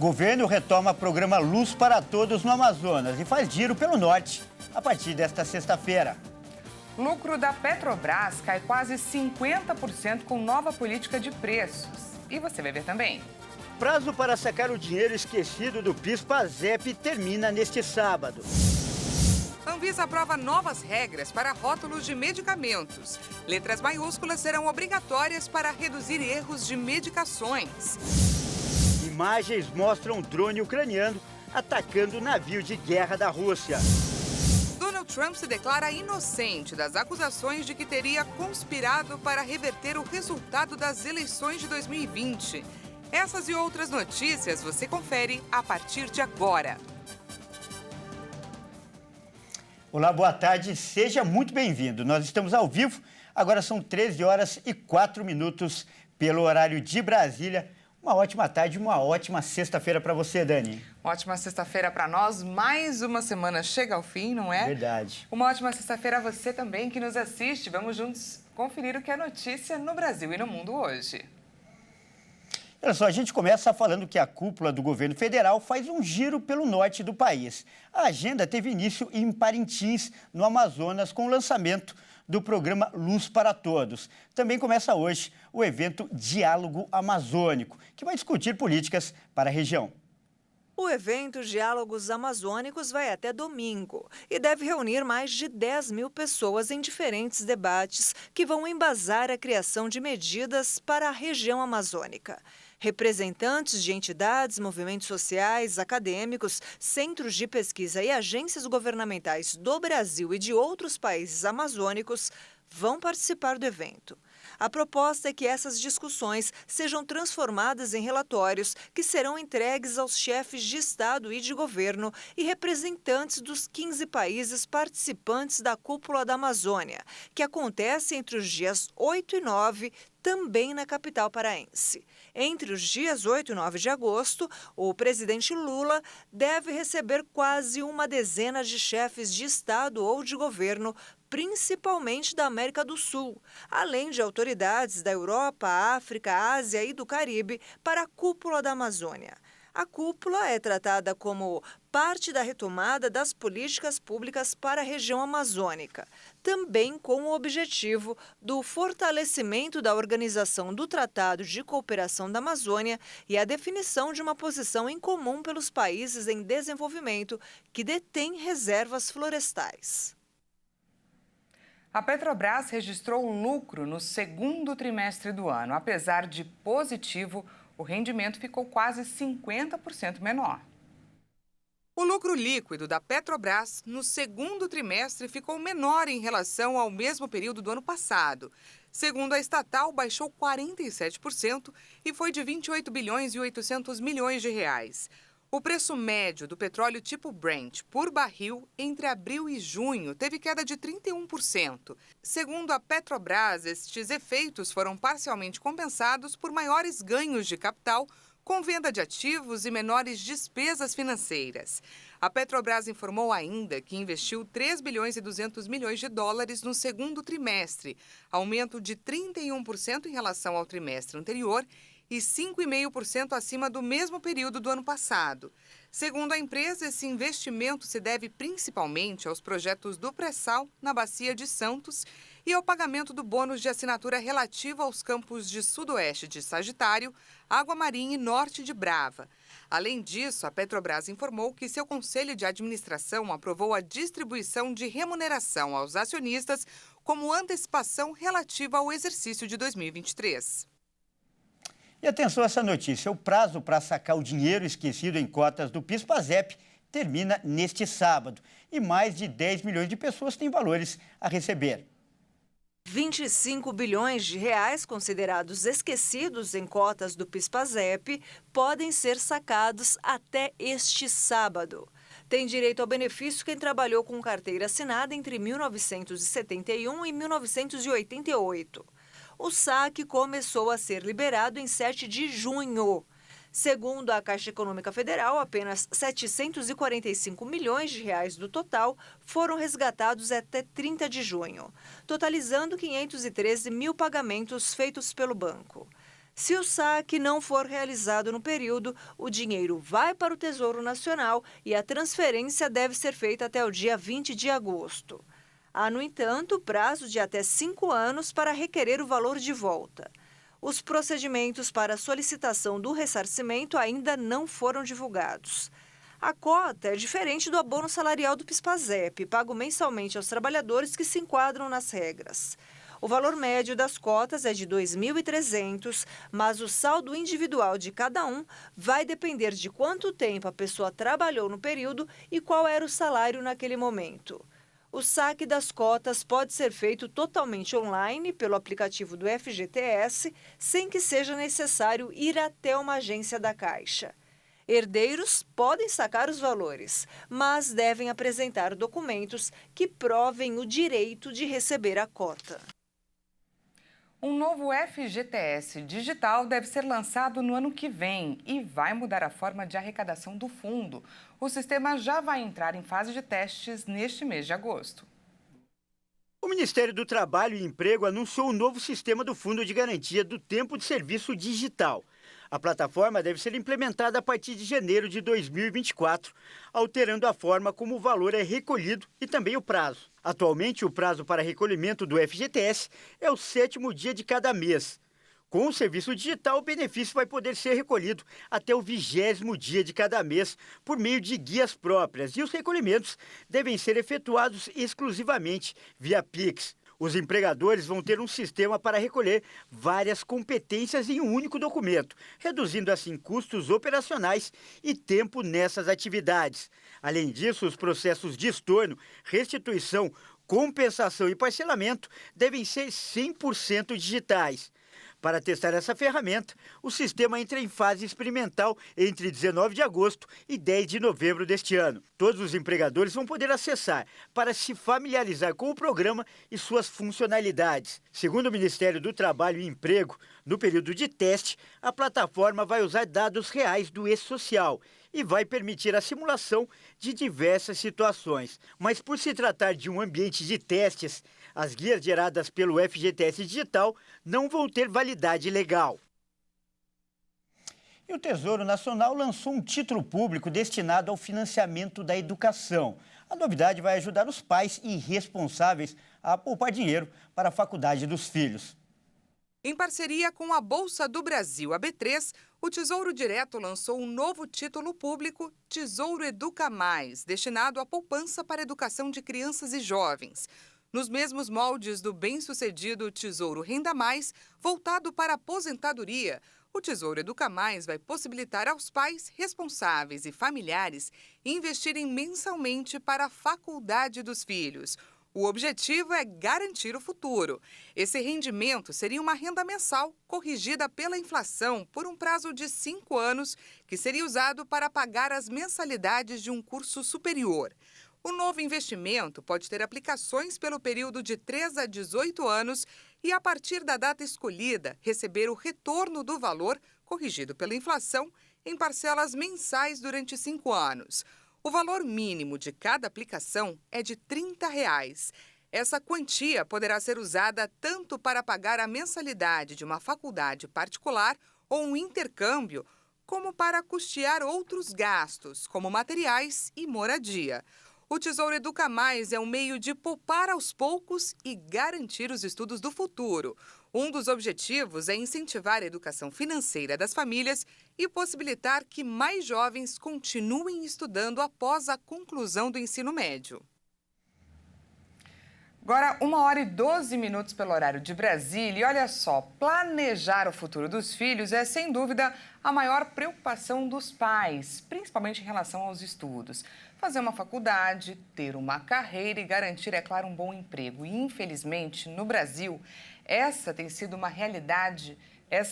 Governo retoma programa Luz para Todos no Amazonas e faz giro pelo norte a partir desta sexta-feira. Lucro da Petrobras cai quase 50% com nova política de preços. E você vai ver também. Prazo para sacar o dinheiro esquecido do PIS/PASEP termina neste sábado. Anvisa aprova novas regras para rótulos de medicamentos. Letras maiúsculas serão obrigatórias para reduzir erros de medicações. Imagens mostram um drone ucraniano atacando o navio de guerra da Rússia. Donald Trump se declara inocente das acusações de que teria conspirado para reverter o resultado das eleições de 2020. Essas e outras notícias você confere a partir de agora. Olá, boa tarde, seja muito bem-vindo. Nós estamos ao vivo, agora são 13 horas e 4 minutos pelo horário de Brasília. Uma ótima tarde, uma ótima sexta-feira para você, Dani. Ótima sexta-feira para nós. Mais uma semana chega ao fim, não é? Verdade. Uma ótima sexta-feira a você também que nos assiste. Vamos juntos conferir o que é notícia no Brasil e no mundo hoje. Olha só, a gente começa falando que a cúpula do governo federal faz um giro pelo norte do país. A agenda teve início em Parintins, no Amazonas, com o lançamento do programa Luz para Todos. Também começa hoje o evento Diálogo Amazônico, que vai discutir políticas para a região. O evento Diálogos Amazônicos vai até domingo e deve reunir mais de 10 mil pessoas em diferentes debates que vão embasar a criação de medidas para a região amazônica. Representantes de entidades, movimentos sociais, acadêmicos, centros de pesquisa e agências governamentais do Brasil e de outros países amazônicos vão participar do evento. A proposta é que essas discussões sejam transformadas em relatórios que serão entregues aos chefes de Estado e de governo e representantes dos 15 países participantes da Cúpula da Amazônia, que acontece entre os dias 8 e 9, também na capital paraense. Entre os dias 8 e 9 de agosto, o presidente Lula deve receber quase uma dezena de chefes de Estado ou de governo, principalmente da América do Sul, além de autoridades da Europa, África, Ásia e do Caribe, para a Cúpula da Amazônia. A cúpula é tratada como parte da retomada das políticas públicas para a região amazônica, também com o objetivo do fortalecimento da organização do Tratado de Cooperação da Amazônia e a definição de uma posição em comum pelos países em desenvolvimento que detêm reservas florestais. A Petrobras registrou lucro no segundo trimestre do ano. Apesar de positivo, o rendimento ficou quase 50% menor. O lucro líquido da Petrobras no segundo trimestre ficou menor em relação ao mesmo período do ano passado. Segundo a estatal, baixou 47% e foi de 28 bilhões e 800 milhões de reais. O preço médio do petróleo tipo Brent por barril entre abril e junho teve queda de 31%. Segundo a Petrobras, estes efeitos foram parcialmente compensados por maiores ganhos de capital com venda de ativos e menores despesas financeiras. A Petrobras informou ainda que investiu 3 bilhões e 200 milhões de dólares no segundo trimestre, aumento de 31% em relação ao trimestre anterior e 5,5% acima do mesmo período do ano passado. Segundo a empresa, esse investimento se deve principalmente aos projetos do pré-sal na Bacia de Santos e ao pagamento do bônus de assinatura relativo aos campos de Sudoeste de Sagitário, Água Marinha e Norte de Brava. Além disso, a Petrobras informou que seu conselho de administração aprovou a distribuição de remuneração aos acionistas como antecipação relativa ao exercício de 2023. E atenção a essa notícia, o prazo para sacar o dinheiro esquecido em cotas do PIS/PASEP termina neste sábado e mais de 10 milhões de pessoas têm valores a receber. 25 bilhões de reais considerados esquecidos em cotas do PIS/PASEP podem ser sacados até este sábado. Tem direito ao benefício quem trabalhou com carteira assinada entre 1971 e 1988. O saque começou a ser liberado em 7 de junho. Segundo a Caixa Econômica Federal, apenas 745 milhões de reais do total foram resgatados até 30 de junho, totalizando 513 mil pagamentos feitos pelo banco. Se o saque não for realizado no período, o dinheiro vai para o Tesouro Nacional e a transferência deve ser feita até o dia 20 de agosto. Há, no entanto, prazo de até 5 anos para requerer o valor de volta. Os procedimentos para a solicitação do ressarcimento ainda não foram divulgados. A cota é diferente do abono salarial do PIS/PASEP, pago mensalmente aos trabalhadores que se enquadram nas regras. O valor médio das cotas é de R$ 2.300, mas o saldo individual de cada um vai depender de quanto tempo a pessoa trabalhou no período e qual era o salário naquele momento. O saque das cotas pode ser feito totalmente online pelo aplicativo do FGTS, sem que seja necessário ir até uma agência da Caixa. Herdeiros podem sacar os valores, mas devem apresentar documentos que provem o direito de receber a cota. Um novo FGTS digital deve ser lançado no ano que vem e vai mudar a forma de arrecadação do fundo. O sistema já vai entrar em fase de testes neste mês de agosto. O Ministério do Trabalho e Emprego anunciou o novo sistema do Fundo de Garantia do Tempo de Serviço Digital. A plataforma deve ser implementada a partir de janeiro de 2024, alterando a forma como o valor é recolhido e também o prazo. Atualmente, o prazo para recolhimento do FGTS é o 7º dia de cada mês. Com o serviço digital, o benefício vai poder ser recolhido até o 20º dia de cada mês por meio de guias próprias e os recolhimentos devem ser efetuados exclusivamente via Pix. Os empregadores vão ter um sistema para recolher várias competências em um único documento, reduzindo assim custos operacionais e tempo nessas atividades. Além disso, os processos de estorno, restituição, compensação e parcelamento devem ser 100% digitais. Para testar essa ferramenta, o sistema entra em fase experimental entre 19 de agosto e 10 de novembro deste ano. Todos os empregadores vão poder acessar para se familiarizar com o programa e suas funcionalidades. Segundo o Ministério do Trabalho e Emprego, no período de teste, a plataforma vai usar dados reais do E-Social e vai permitir a simulação de diversas situações. Mas por se tratar de um ambiente de testes, as guias geradas pelo FGTS Digital não vão ter validade legal. E o Tesouro Nacional lançou um título público destinado ao financiamento da educação. A novidade vai ajudar os pais e responsáveis a poupar dinheiro para a faculdade dos filhos. Em parceria com a Bolsa do Brasil, a B3, o Tesouro Direto lançou um novo título público, Tesouro Educa Mais, destinado à poupança para a educação de crianças e jovens. Nos mesmos moldes do bem-sucedido Tesouro Renda Mais, voltado para a aposentadoria, o Tesouro Educa Mais vai possibilitar aos pais, responsáveis e familiares investirem mensalmente para a faculdade dos filhos. O objetivo é garantir o futuro. Esse rendimento seria uma renda mensal corrigida pela inflação por um prazo de 5 anos, que seria usado para pagar as mensalidades de um curso superior. O novo investimento pode ter aplicações pelo período de 3 a 18 anos e, a partir da data escolhida, receber o retorno do valor, corrigido pela inflação, em parcelas mensais durante 5 anos. O valor mínimo de cada aplicação é de R$ 30. Essa quantia poderá ser usada tanto para pagar a mensalidade de uma faculdade particular ou um intercâmbio, como para custear outros gastos, como materiais e moradia. O Tesouro Educa Mais é um meio de poupar aos poucos e garantir os estudos do futuro. Um dos objetivos é incentivar a educação financeira das famílias e possibilitar que mais jovens continuem estudando após a conclusão do ensino médio. Agora, 1h12 pelo horário de Brasília. E olha só, planejar o futuro dos filhos é, sem dúvida, a maior preocupação dos pais, principalmente em relação aos estudos. Fazer uma faculdade, ter uma carreira e garantir, é claro, um bom emprego. E, infelizmente, no Brasil, essa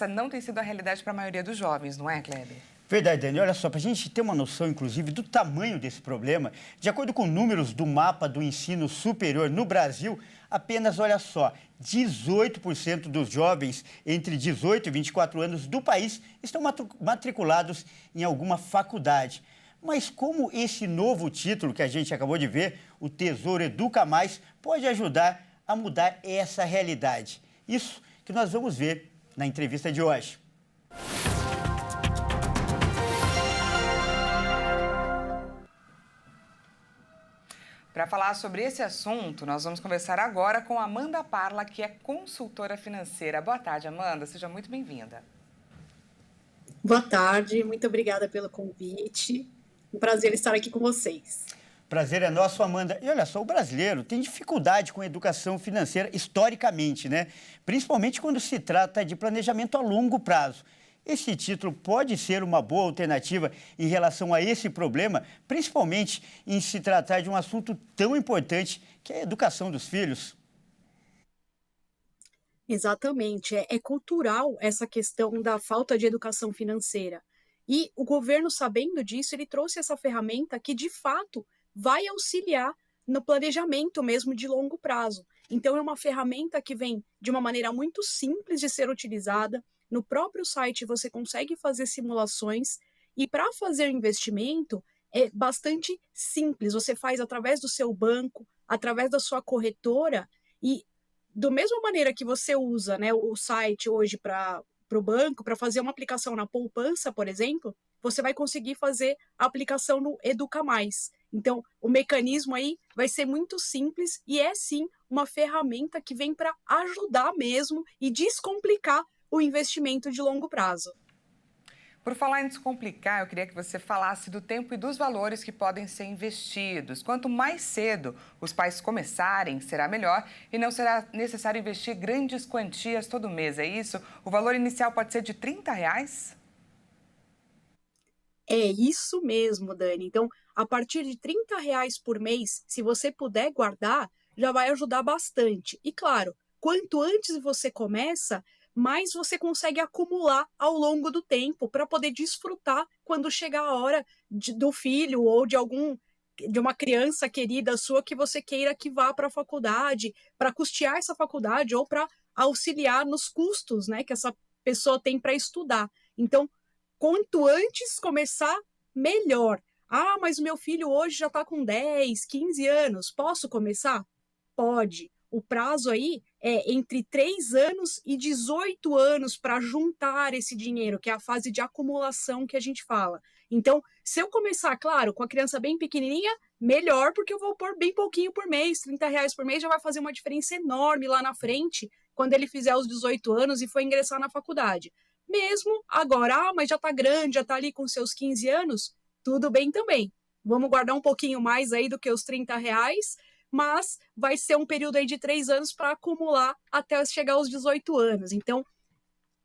não tem sido a realidade para a maioria dos jovens, não é, Kleber? Verdade, Dani. Olha só, para a gente ter uma noção, inclusive, do tamanho desse problema, de acordo com números do mapa do ensino superior no Brasil, apenas, olha só, 18% dos jovens entre 18 e 24 anos do país estão matriculados em alguma faculdade. Mas como esse novo título que a gente acabou de ver, o Tesouro Educa Mais, pode ajudar a mudar essa realidade? Isso que nós vamos ver na entrevista de hoje. Para falar sobre esse assunto, nós vamos conversar agora com Amanda Parla, que é consultora financeira. Boa tarde, Amanda. Seja muito bem-vinda. Boa tarde, muito obrigada pelo convite. Um prazer estar aqui com vocês. Prazer é nosso, Amanda. E olha só, o brasileiro tem dificuldade com a educação financeira historicamente, né? Principalmente quando se trata de planejamento a longo prazo. Esse título pode ser uma boa alternativa em relação a esse problema, principalmente em se tratar de um assunto tão importante que é a educação dos filhos. Exatamente, é cultural essa questão da falta de educação financeira. E o governo, sabendo disso, ele trouxe essa ferramenta que, de fato, vai auxiliar no planejamento mesmo de longo prazo. Então, é uma ferramenta que vem de uma maneira muito simples de ser utilizada. No próprio site você consegue fazer simulações e para fazer investimento é bastante simples. Você faz através do seu banco, através da sua corretora e da mesma maneira que você usa, né, o site hoje para o banco, para fazer uma aplicação na poupança, por exemplo, você vai conseguir fazer a aplicação no Educa Mais. Então, o mecanismo aí vai ser muito simples e é sim uma ferramenta que vem para ajudar mesmo e descomplicar o investimento de longo prazo. Por falar em descomplicar, eu queria que você falasse do tempo e dos valores que podem ser investidos. Quanto mais cedo os pais começarem, será melhor e não será necessário investir grandes quantias todo mês, é isso? O valor inicial pode ser de R$ 30? É isso mesmo, Dani. Então, a partir de R$ 30 por mês, se você puder guardar, já vai ajudar bastante. E claro, quanto antes você começa, mais você consegue acumular ao longo do tempo para poder desfrutar quando chegar a hora do filho ou de uma criança querida sua que você queira que vá para a faculdade, para custear essa faculdade ou para auxiliar nos custos, né, que essa pessoa tem para estudar. Então, quanto antes começar, melhor. Ah, mas o meu filho hoje já está com 10, 15 anos, posso começar? Pode. O prazo aí é entre 3 anos e 18 anos para juntar esse dinheiro, que é a fase de acumulação que a gente fala. Então, se eu começar, claro, com a criança bem pequenininha, melhor, porque eu vou pôr bem pouquinho por mês, R$ 30 por mês já vai fazer uma diferença enorme lá na frente, quando ele fizer os 18 anos e for ingressar na faculdade. Mesmo agora, mas já está grande, já está ali com seus 15 anos, tudo bem também. Vamos guardar um pouquinho mais aí do que os R$ 30, mas vai ser um período aí de 3 anos para acumular até chegar aos 18 anos. Então,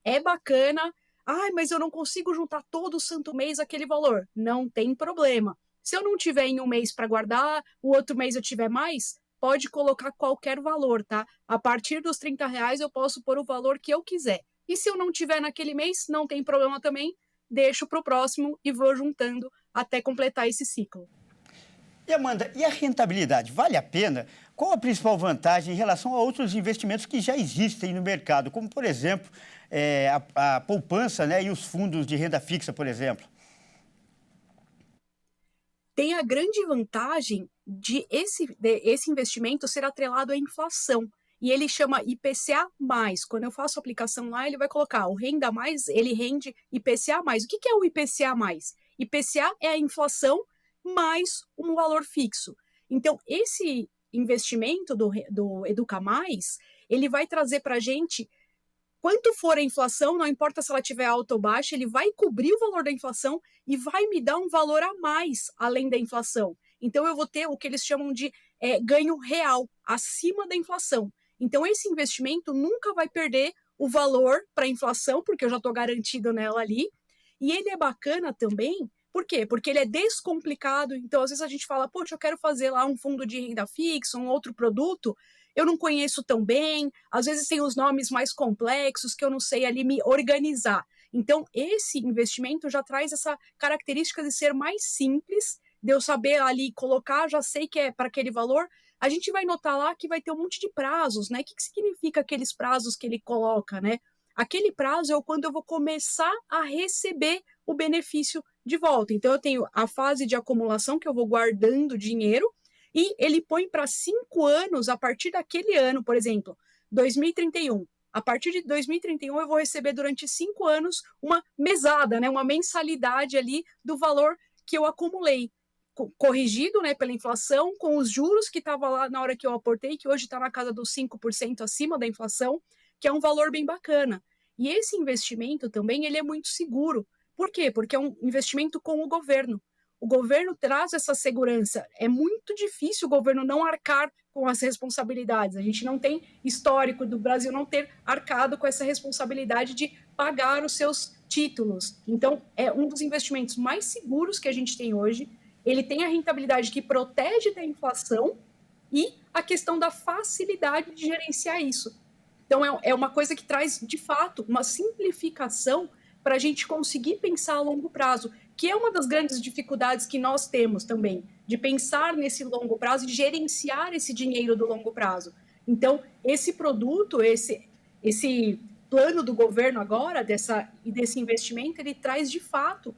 é bacana. Ai, mas eu não consigo juntar todo santo mês aquele valor. Não tem problema. Se eu não tiver em um mês para guardar, o outro mês eu tiver mais, pode colocar qualquer valor, tá? A partir dos R$ 30 eu posso pôr o valor que eu quiser. E se eu não tiver naquele mês, não tem problema também, deixo para o próximo e vou juntando até completar esse ciclo. E Amanda, e a rentabilidade? Vale a pena? Qual a principal vantagem em relação a outros investimentos que já existem no mercado, como, por exemplo, a poupança, né, e os fundos de renda fixa, por exemplo? Tem a grande vantagem de esse investimento ser atrelado à inflação. E ele chama IPCA+. Quando eu faço a aplicação lá, ele vai colocar o Renda Mais, ele rende IPCA+. O que é o IPCA+? IPCA é a inflação mais um valor fixo. Então, esse investimento do Educa Mais, ele vai trazer para a gente, quanto for a inflação, não importa se ela estiver alta ou baixa, ele vai cobrir o valor da inflação e vai me dar um valor a mais, além da inflação. Então, eu vou ter o que eles chamam de ganho real, acima da inflação. Então, esse investimento nunca vai perder o valor para a inflação, porque eu já estou garantido nela ali. E ele é bacana também. Por quê? Porque ele é descomplicado, então às vezes a gente fala, poxa, eu quero fazer lá um fundo de renda fixa, um outro produto, eu não conheço tão bem, às vezes tem os nomes mais complexos que eu não sei ali me organizar. Então, esse investimento já traz essa característica de ser mais simples, de eu saber ali colocar, já sei que é para aquele valor. A gente vai notar lá que vai ter um monte de prazos, né? O que significa aqueles prazos que ele coloca, né? Aquele prazo é quando eu vou começar a receber o benefício de volta. Então, eu tenho a fase de acumulação, que eu vou guardando dinheiro, e ele põe para 5 anos, a partir daquele ano, por exemplo, 2031. A partir de 2031, eu vou receber durante 5 anos uma mesada, né, uma mensalidade ali do valor que eu acumulei. corrigido, né, pela inflação, com os juros que estava lá na hora que eu aportei, que hoje está na casa dos 5% acima da inflação, que é um valor bem bacana. E esse investimento também ele é muito seguro. Por quê? Porque é um investimento com o governo. O governo traz essa segurança. É muito difícil o governo não arcar com as responsabilidades. A gente não tem histórico do Brasil não ter arcado com essa responsabilidade de pagar os seus títulos. Então, é um dos investimentos mais seguros que a gente tem hoje. Ele tem a rentabilidade que protege da inflação e a questão da facilidade de gerenciar isso. Então, é uma coisa que traz, de fato, uma simplificação para a gente conseguir pensar a longo prazo, que é uma das grandes dificuldades que nós temos também, de pensar nesse longo prazo e gerenciar esse dinheiro do longo prazo. Então, esse produto, esse plano do governo agora, desse investimento, ele traz, de fato,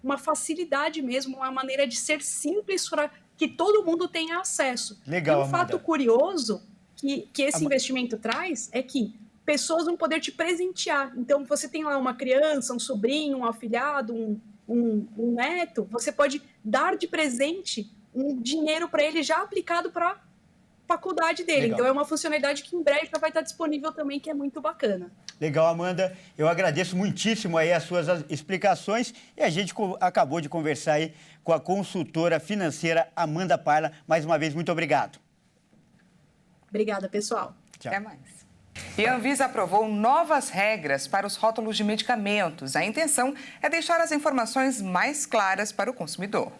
uma facilidade mesmo, uma maneira de ser simples para que todo mundo tenha acesso. Legal, e um fato curioso que esse investimento traz é que pessoas vão poder te presentear. Então, você tem lá uma criança, um sobrinho, um afilhado, um neto, você pode dar de presente um dinheiro para ele já aplicado para a faculdade dele. Legal. Então, é uma funcionalidade que em breve já vai estar disponível também, que é muito bacana. Legal, Amanda. Eu agradeço muitíssimo aí as suas explicações e a gente acabou de conversar aí com a consultora financeira Amanda Parla. Mais uma vez, muito obrigado. Obrigada, pessoal. Tchau. Até mais. E a Anvisa aprovou novas regras para os rótulos de medicamentos. A intenção é deixar as informações mais claras para o consumidor.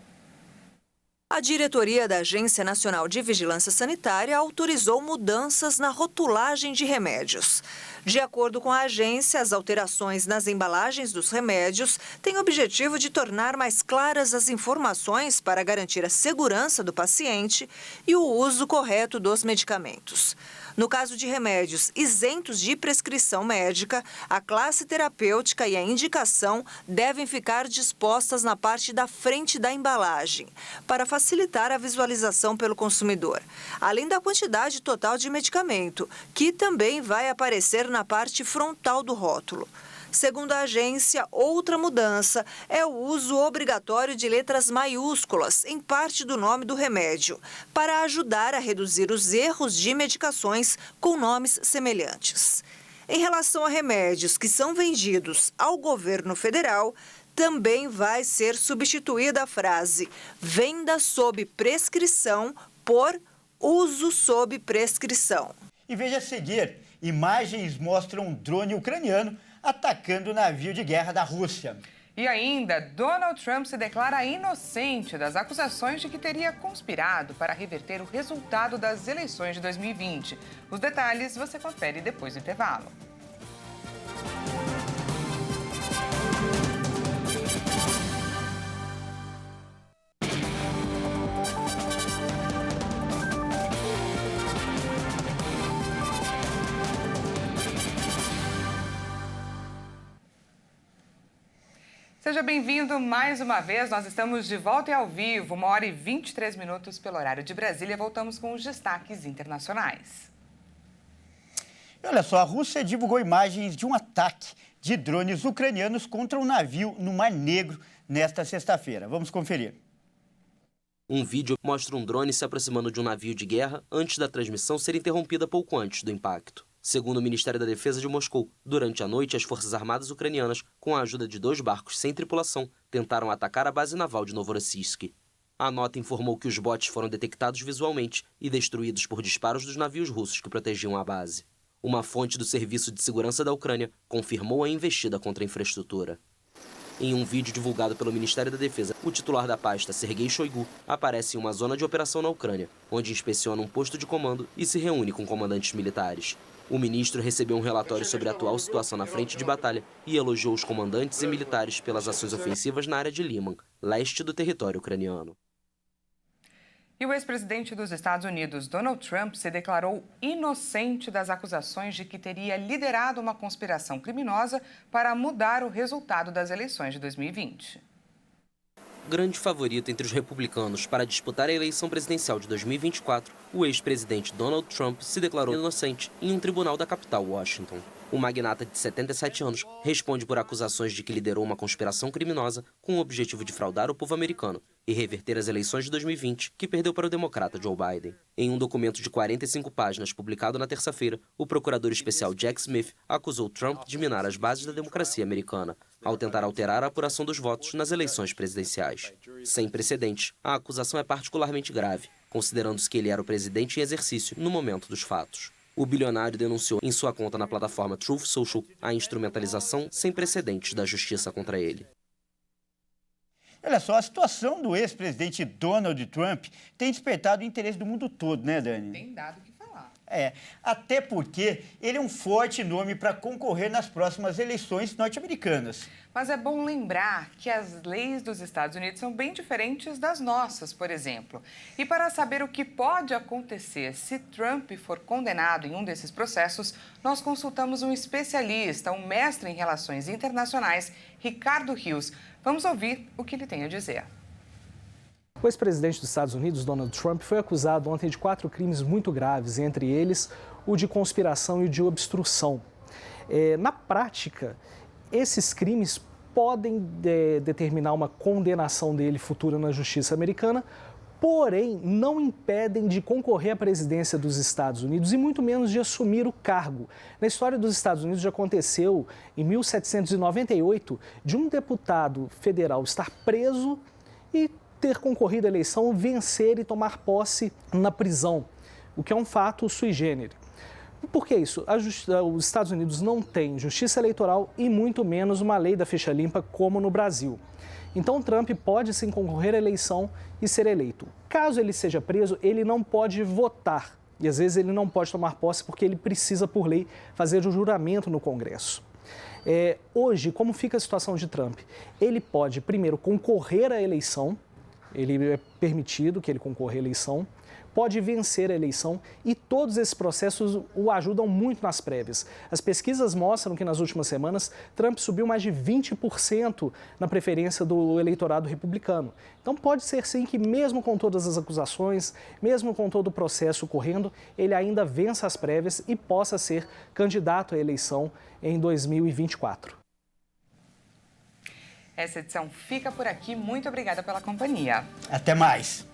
A diretoria da Agência Nacional de Vigilância Sanitária autorizou mudanças na rotulagem de remédios. De acordo com a agência, as alterações nas embalagens dos remédios têm o objetivo de tornar mais claras as informações para garantir a segurança do paciente e o uso correto dos medicamentos. No caso de remédios isentos de prescrição médica, a classe terapêutica e a indicação devem ficar dispostas na parte da frente da embalagem, para facilitar a visualização pelo consumidor, além da quantidade total de medicamento, que também vai aparecer na parte frontal do rótulo. Segundo a agência, outra mudança é o uso obrigatório de letras maiúsculas em parte do nome do remédio, para ajudar a reduzir os erros de medicações com nomes semelhantes. Em relação a remédios que são vendidos ao governo federal, também vai ser substituída a frase "venda sob prescrição" por "uso sob prescrição". E veja a seguir, imagens mostram um drone ucraniano atacando o navio de guerra da Rússia. E ainda, Donald Trump se declara inocente das acusações de que teria conspirado para reverter o resultado das eleições de 2020. Os detalhes você confere depois do intervalo. Seja bem-vindo mais uma vez. Nós estamos de volta e ao vivo, 1h23 pelo horário de Brasília. Voltamos com os destaques internacionais. E olha só, a Rússia divulgou imagens de um ataque de drones ucranianos contra um navio no Mar Negro nesta sexta-feira. Vamos conferir. Um vídeo mostra um drone se aproximando de um navio de guerra antes da transmissão ser interrompida pouco antes do impacto. Segundo o Ministério da Defesa de Moscou, durante a noite, as Forças Armadas ucranianas, com a ajuda de 2 barcos sem tripulação, tentaram atacar a base naval de Novorossiysk. A nota informou que os botes foram detectados visualmente e destruídos por disparos dos navios russos que protegiam a base. Uma fonte do Serviço de Segurança da Ucrânia confirmou a investida contra a infraestrutura. Em um vídeo divulgado pelo Ministério da Defesa, o titular da pasta, Sergei Shoigu, aparece em uma zona de operação na Ucrânia, onde inspeciona um posto de comando e se reúne com comandantes militares. O ministro recebeu um relatório sobre a atual situação na frente de batalha e elogiou os comandantes e militares pelas ações ofensivas na área de Liman, leste do território ucraniano. E o ex-presidente dos Estados Unidos, Donald Trump, se declarou inocente das acusações de que teria liderado uma conspiração criminosa para mudar o resultado das eleições de 2020. Grande favorito entre os republicanos para disputar a eleição presidencial de 2024, o ex-presidente Donald Trump se declarou inocente em um tribunal da capital, Washington. O magnata de 77 anos responde por acusações de que liderou uma conspiração criminosa com o objetivo de fraudar o povo americano e reverter as eleições de 2020, que perdeu para o democrata Joe Biden. Em um documento de 45 páginas publicado na terça-feira, o procurador especial Jack Smith acusou Trump de minar as bases da democracia americana, ao tentar alterar a apuração dos votos nas eleições presidenciais. Sem precedentes, a acusação é particularmente grave, considerando-se que ele era o presidente em exercício no momento dos fatos. O bilionário denunciou em sua conta na plataforma Truth Social a instrumentalização sem precedentes da justiça contra ele. Olha só, a situação do ex-presidente Donald Trump tem despertado o interesse do mundo todo, né, Dani? Tem dado o que falar. Até porque ele é um forte nome para concorrer nas próximas eleições norte-americanas. Mas é bom lembrar que as leis dos Estados Unidos são bem diferentes das nossas, por exemplo. E para saber o que pode acontecer se Trump for condenado em um desses processos, nós consultamos um especialista, um mestre em relações internacionais, Ricardo Rios. Vamos ouvir o que ele tem a dizer. O ex-presidente dos Estados Unidos, Donald Trump, foi acusado ontem de 4 crimes muito graves, entre eles o de conspiração e o de obstrução. Na prática, esses crimes podem determinar uma condenação dele futura na justiça americana, porém não impedem de concorrer à presidência dos Estados Unidos e muito menos de assumir o cargo. Na história dos Estados Unidos já aconteceu, em 1798, de um deputado federal estar preso e ter concorrido à eleição, vencer e tomar posse na prisão, o que é um fato sui generis. Por que isso? Os Estados Unidos não têm justiça eleitoral e muito menos uma lei da ficha limpa como no Brasil. Então Trump pode sim concorrer à eleição e ser eleito. Caso ele seja preso, ele não pode votar e às vezes ele não pode tomar posse porque ele precisa, por lei, fazer o juramento no Congresso. Hoje, como fica a situação de Trump? Ele pode primeiro concorrer à eleição, ele é permitido que ele concorra à eleição, pode vencer a eleição e todos esses processos o ajudam muito nas prévias. As pesquisas mostram que nas últimas semanas Trump subiu mais de 20% na preferência do eleitorado republicano. Então pode ser sim que mesmo com todas as acusações, mesmo com todo o processo correndo, ele ainda vença as prévias e possa ser candidato à eleição em 2024. Essa edição fica por aqui. Muito obrigada pela companhia. Até mais.